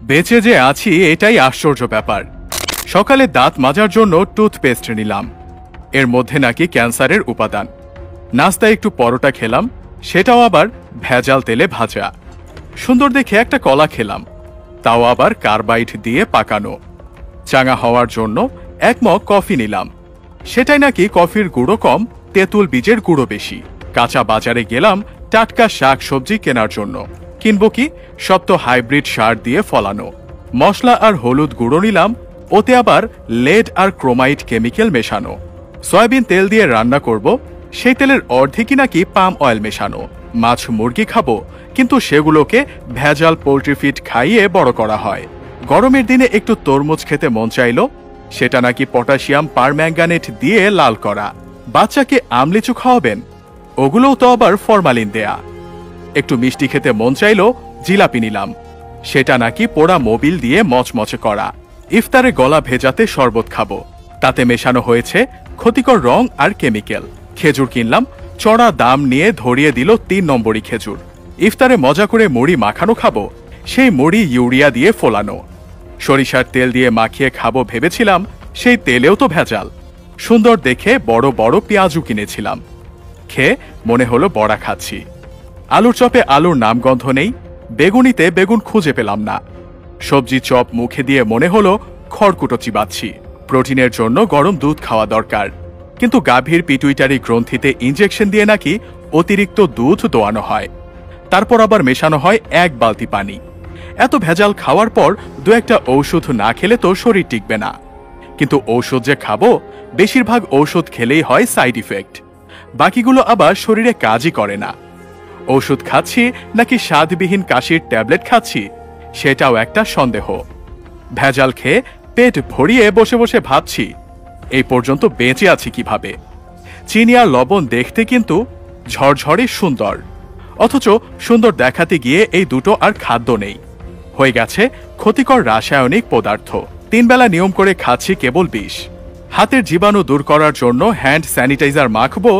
বেঁচে যে আছি এটাই আশ্চর্য ব্যাপার। সকালে দাঁত মাজার জন্য টুথপেস্ট নিলাম, এর মধ্যে নাকি ক্যান্সারের উপাদান। নাস্তায় একটু পরোটা খেলাম, সেটাও আবার ভেজাল তেলে ভাজা। সুন্দর দেখে একটা কলা খেলাম, তাও আবার কার্বাইড দিয়ে পাকানো। চাঙা হওয়ার জন্য এক মগ কফি নিলাম, সেটাই নাকি কফির গুঁড়ো কম, তেঁতুল বীজের গুঁড়ো বেশি। কাঁচা বাজারে গেলাম টাটকা শাক সবজি কেনার জন্য, কিনবো কি, সব তো হাইব্রিড সার দিয়ে ফলানো। মশলা আর হলুদ গুঁড়ো নিলাম, ওতে আবার লেড আর ক্রোমাইড কেমিক্যাল মেশানো। সয়াবিন তেল দিয়ে রান্না করব, সেই তেলের অর্ধেকই নাকি পাম অয়েল মেশানো। মাছ মুরগি খাবো, কিন্তু সেগুলোকে ভেজাল পোল্ট্রি ফিড খাইয়ে বড় করা হয়। গরমের দিনে একটু তরমুজ খেতে মন চাইল, সেটা নাকি পটাশিয়াম পারম্যাঙ্গানেট দিয়ে লাল করা। বাচ্চাকে আমলিচু খাওয়াবেন, ওগুলোও তো আবার ফরমালিন দেয়া। একটু মিষ্টি খেতে মন চাইল, জিলাপি নিলাম, সেটা নাকি পোড়া মোবিল দিয়ে মচমচে করা। ইফতারে গলা ভেজাতে শরবত খাবো, তাতে মেশানো হয়েছে ক্ষতিকর রং আর কেমিক্যাল। খেজুর কিনলাম, চড়া দাম নিয়ে ধরিয়ে দিল ৩ নম্বরই খেজুর। ইফতারে মজা করে মুড়ি মাখানো খাবো, সেই মুড়ি ইউরিয়া দিয়ে ফোলানো। সরিষার তেল দিয়ে মাখিয়ে খাবো ভেবেছিলাম, সেই তেলেও তো ভেজাল। সুন্দর দেখে বড় বড় পেঁয়াজু কিনেছিলাম, খেয়ে মনে হলো বড়া খাচ্ছি। আলুর চপে আলুর নামগন্ধ নেই, বেগুনিতে বেগুন খুঁজে পেলাম না। সবজি চপ মুখে দিয়ে মনে হলো খড়কুটো চিবাচ্ছি। প্রোটিনের জন্য গরম দুধ খাওয়া দরকার, কিন্তু গাভীর পিটুইটারি গ্রন্থিতে ইনজেকশন দিয়ে নাকি অতিরিক্ত দুধ দোয়ানো হয়, তারপর আবার মেশানো হয় 1 বালতি পানি। এত ভেজাল খাওয়ার পর দু একটা ঔষধ না খেলে তো শরীর টিকবে না। কিন্তু ঔষধ যে খাবো, বেশিরভাগ ঔষধ খেলেই হয় সাইড ইফেক্ট, বাকিগুলো আবার শরীরে কাজই করে না। ওষুধ খাচ্ছি নাকি স্বাদবিহীন কাশির ট্যাবলেট খাচ্ছি, সেটাও একটা সন্দেহ। ভেজাল খেয়ে পেট ভরিয়ে বসে বসে ভাবছি, এই পর্যন্ত বেঁচে আছি কিভাবে। চিনি আর লবণ দেখতে কিন্তু ঝরঝরে সুন্দর, অথচ সুন্দর দেখাতে গিয়ে এই দুটো আর খাদ্য নেই, হয়ে গেছে ক্ষতিকর রাসায়নিক পদার্থ। 3 বেলা নিয়ম করে খাচ্ছি কেবল বিষ। হাতের জীবাণু দূর করার জন্য হ্যান্ড স্যানিটাইজার মাখবো,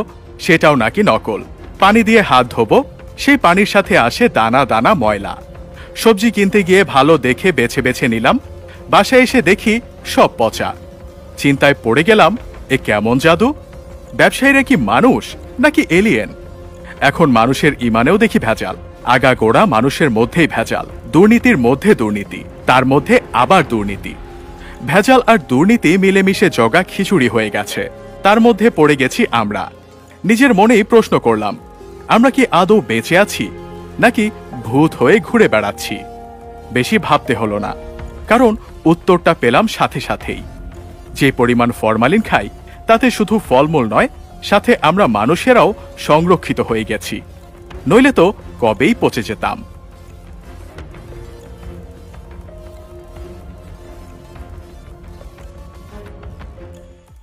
সেটাও নাকি নকল। পানি দিয়ে হাত ধোবো, সেই পানির সাথে আসে দানা দানা ময়লা। সবজি কিনতে গিয়ে ভালো দেখে বেছে বেছে নিলাম, বাসায় এসে দেখি সব পচা। চিন্তায় পড়ে গেলাম, এ কেমন জাদু? ব্যবসায়ীরা কি মানুষ নাকি এলিয়েন? এখন মানুষের ইমানেও দেখি ভেজাল। আগাগোড়া মানুষের মধ্যেই ভেজাল, দুর্নীতির মধ্যে দুর্নীতি, তার মধ্যে আবার দুর্নীতি। ভেজাল আর দুর্নীতি মিলেমিশে জগা খিচুড়ি হয়ে গেছে, তার মধ্যে পড়ে গেছি আমরা। নিজের মনেই প্রশ্ন করলাম, আমরা কি আদৌ বেঁচে আছি নাকি ভূত হয়ে ঘুরে বেড়াচ্ছি? বেশি ভাবতে হলো না, কারণ উত্তরটা পেলাম সাথে সাথেই। যে পরিমাণ ফরমালিন খাই, তাতে শুধু ফলমূল নয়, সাথে আমরা মানুষেরাও সংরক্ষিত হয়ে গেছি, নইলে তো কবেই পচে যেতাম।